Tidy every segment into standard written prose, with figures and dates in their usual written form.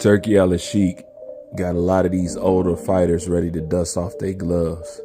Turkey Al Sheik got a lot of these older fighters ready to dust off their gloves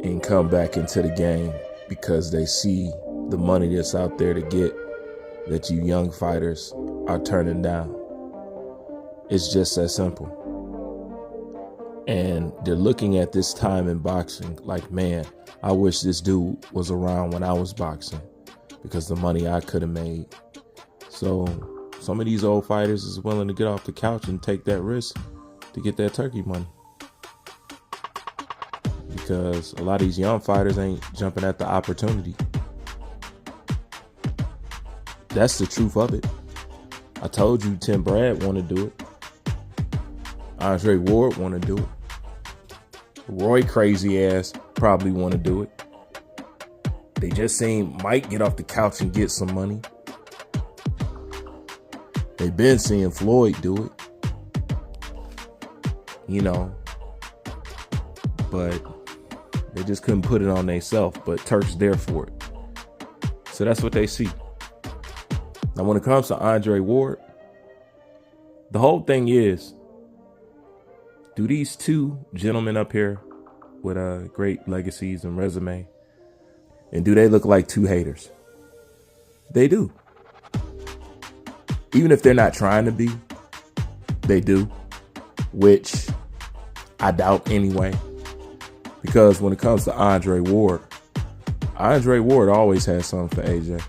and come back into the game because they see the money that's out there to get that you young fighters are turning down. It's just that simple. And they're looking at this time in boxing like, man, I wish this dude was around when I was boxing because the money I could have made. So some of these old fighters is willing to get off the couch and take that risk to get that turkey money. Because a lot of these young fighters ain't jumping at the opportunity. That's the truth of it. I told you Tim Brad want to do it. Andre Ward want to do it. Roy crazy ass probably want to do it. They just seen Mike get off the couch and get some money. They've been seeing Floyd do it. You know. But they just couldn't put it on themselves. But Turk's there for it. So that's what they see. Now when it comes to Andre Ward, the whole thing is, do these two gentlemen up here with great legacies and resume, and do they look like two haters? They do. Even if they're not trying to be, they do, which I doubt anyway. Because when it comes to Andre Ward always has something for AJ.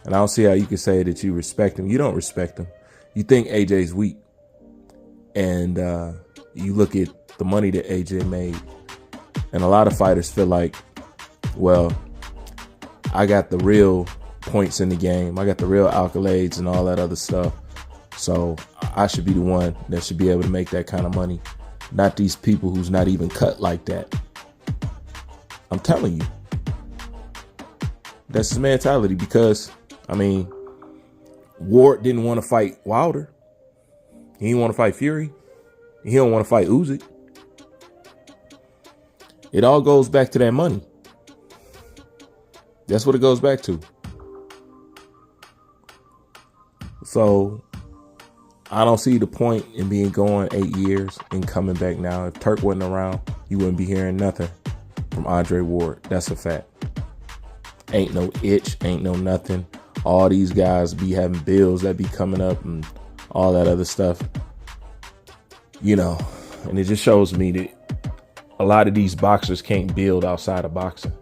And I don't see how you can say that you respect him. You don't respect him. You think AJ's weak. And you look at the money that AJ made. And a lot of fighters feel like, well, I got the real points in the game. I got the real accolades and all that other stuff. So I should be the one that should be able to make that kind of money. Not these people who's not even cut like that. I'm telling you. That's his mentality because, I mean, Ward didn't want to fight Wilder. He didn't want to fight Fury. He don't want to fight Usyk. It all goes back to that money. That's what it goes back to. So I don't see the point in being going 8 years and coming back now. If Turk wasn't around, you wouldn't be hearing nothing from Andre Ward. That's a fact. Ain't no itch, ain't no nothing. All these guys be having bills that be coming up and all that other stuff. You know, and it just shows me that a lot of these boxers can't build outside of boxing,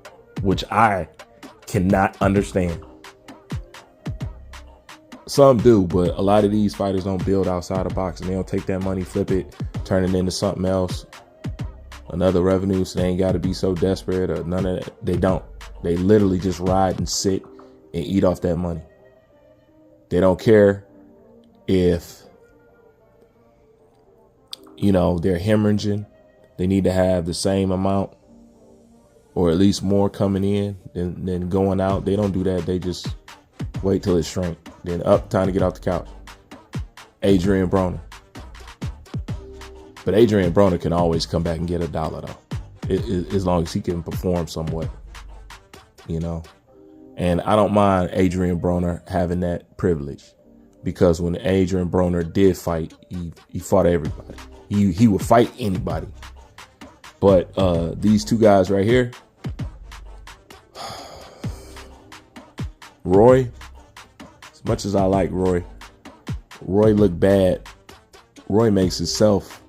which I cannot understand. Some do, but a lot of these fighters don't build outside of boxing. They don't take that money, flip it, turn it into something else, another revenue, so they ain't got to be so desperate or none of that. They don't. They literally just ride and sit and eat off that money. They don't care if, you know, they're hemorrhaging. They need to have the same amount or at least more coming in than going out. They don't do that. They just wait till it shrink. Then up, time to get off the couch. Adrian Broner. But Adrian Broner can always come back and get $1 though. As long as he can perform somewhat. You know. And I don't mind Adrian Broner having that privilege. Because when Adrian Broner did fight, he fought everybody. He would fight anybody. But these two guys right here, Roy, as much as I like Roy looked bad. Roy makes himself.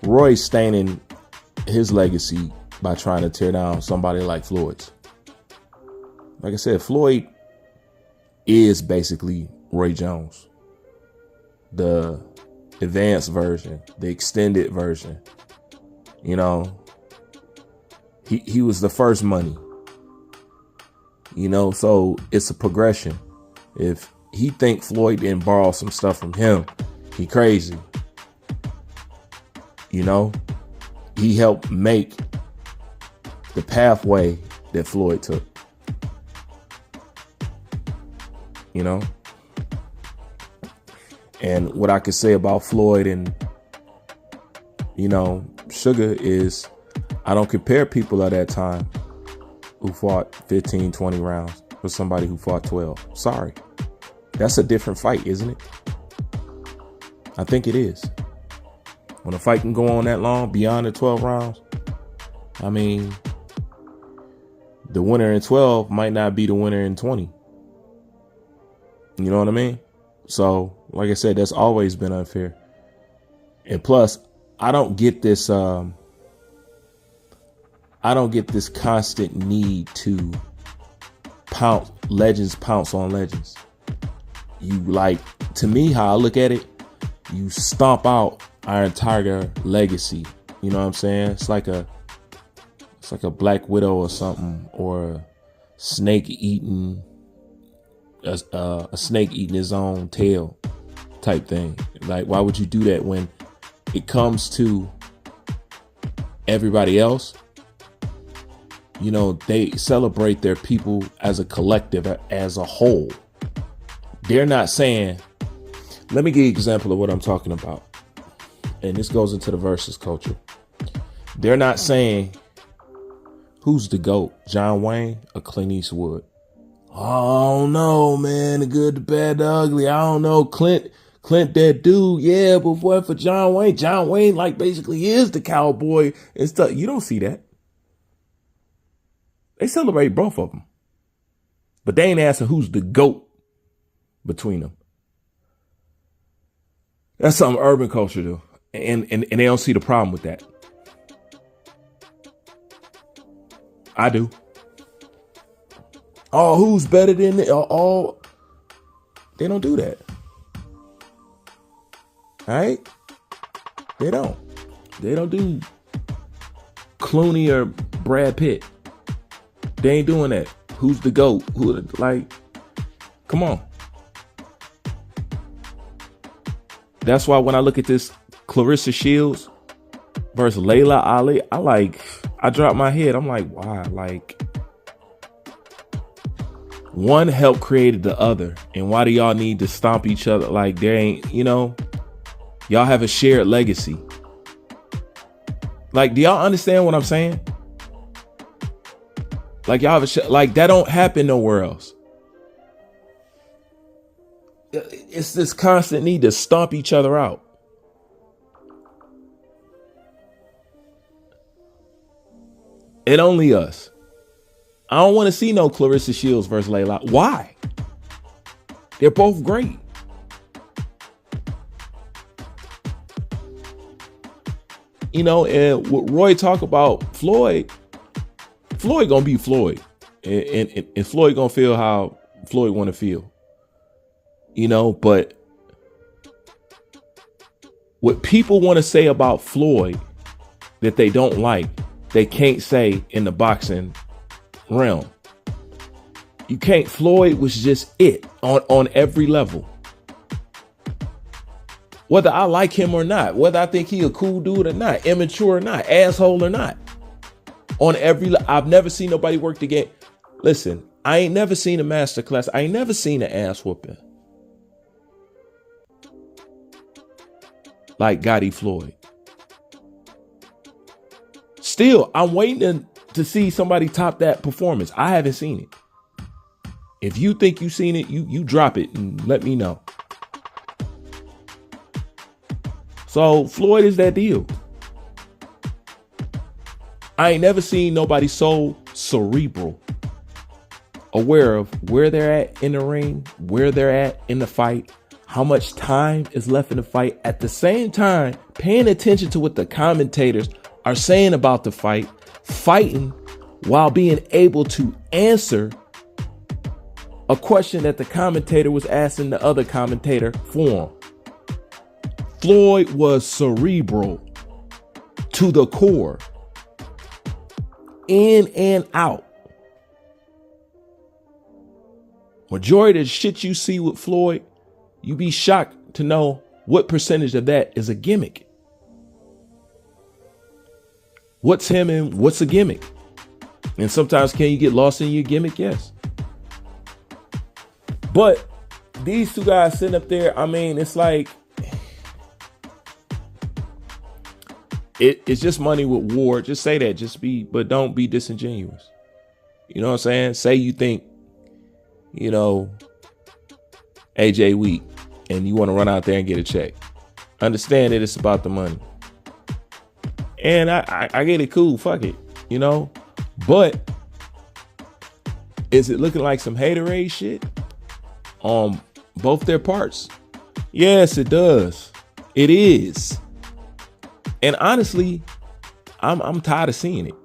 Roy's staining his legacy by trying to tear down somebody like Floyd's. Like I said, Floyd is basically Roy Jones. The advanced version, the extended version. You know, he was the first money. You know, so it's a progression. If he think Floyd didn't borrow some stuff from him, he crazy. You know, he helped make the pathway that Floyd took. You know, and what I could say about Floyd and, you know, Sugar is I don't compare people at that time who fought 15, 20 rounds with somebody who fought 12. Sorry. That's a different fight, isn't it? I think it is. When a fight can go on that long, beyond the 12 rounds, I mean, the winner in 12 might not be the winner in 20. You know what I mean? So, like I said, that's always been unfair. And plus, I don't get this constant need to pounce on legends. You like, to me, how I look at it, you stomp out our entire legacy. You know what I'm saying? It's like a Black Widow or something, or a snake eating his own tail type thing. Like, why would you do that when it comes to everybody else? You know, they celebrate their people as a collective, as a whole. They're not saying, let me give you an example of what I'm talking about. And this goes into the versus culture. They're not saying, who's the GOAT, John Wayne or Clint Eastwood? I don't know, man. The good, the bad, the ugly. I don't know. Clint, that dude. Yeah, but what for John Wayne, like, basically is the cowboy and stuff. You don't see that. They celebrate both of them. But they ain't asking who's the GOAT between them. That's something urban culture do. And they don't see the problem with that. I do. Oh, who's better than it? Oh, they don't do that. All right? They don't. They don't do Clooney or Brad Pitt. They ain't doing that. Who's the GOAT? Like, come on. That's why when I look at this Clarissa Shields versus Layla Ali, I drop my head. I'm like, why? Like, one helped created the other. And why do y'all need to stomp each other? Like, there ain't, y'all have a shared legacy. Like, do y'all understand what I'm saying? Like, y'all have like, that don't happen nowhere else. It's this constant need to stomp each other out. And only us. I don't want to see no Clarissa Shields versus Layla. Why? They're both great. And what Roy talk about Floyd gonna be Floyd. And Floyd gonna feel how Floyd want to feel. But what people want to say about Floyd that they don't like, they can't say in the boxing realm. You can't. Floyd was just it on every level. Whether I like him or not, whether I think he a cool dude or not, immature or not, asshole or not. I've never seen nobody work the game. Listen, I ain't never seen a masterclass. I ain't never seen an ass whooping like Gotti Floyd. Still, I'm waiting to see somebody top that performance. I haven't seen it. If you think you've seen it, you drop it and let me know. So Floyd is that deal. I ain't never seen nobody so cerebral, aware of where they're at in the ring, where they're at in the fight, how much time is left in the fight. At the same time, paying attention to what the commentators are saying about the fight, fighting while being able to answer a question that the commentator was asking the other commentator for him. Floyd was cerebral to the core, in and out. Majority of the shit you see with Floyd, you be shocked to know what percentage of that is a gimmick. What's him and what's a gimmick? And sometimes can you get lost in your gimmick? Yes. But these two guys sitting up there, I mean, it's like, it's just money with war. Just say that. But don't be disingenuous. You know what I'm saying? Say you think, AJ weak and you want to run out there and get a check. understand that it's about the money. And I get it, cool, fuck it, you know? But is it looking like some haterade shit on both their parts? Yes, it does. It is. And honestly, I'm tired of seeing it.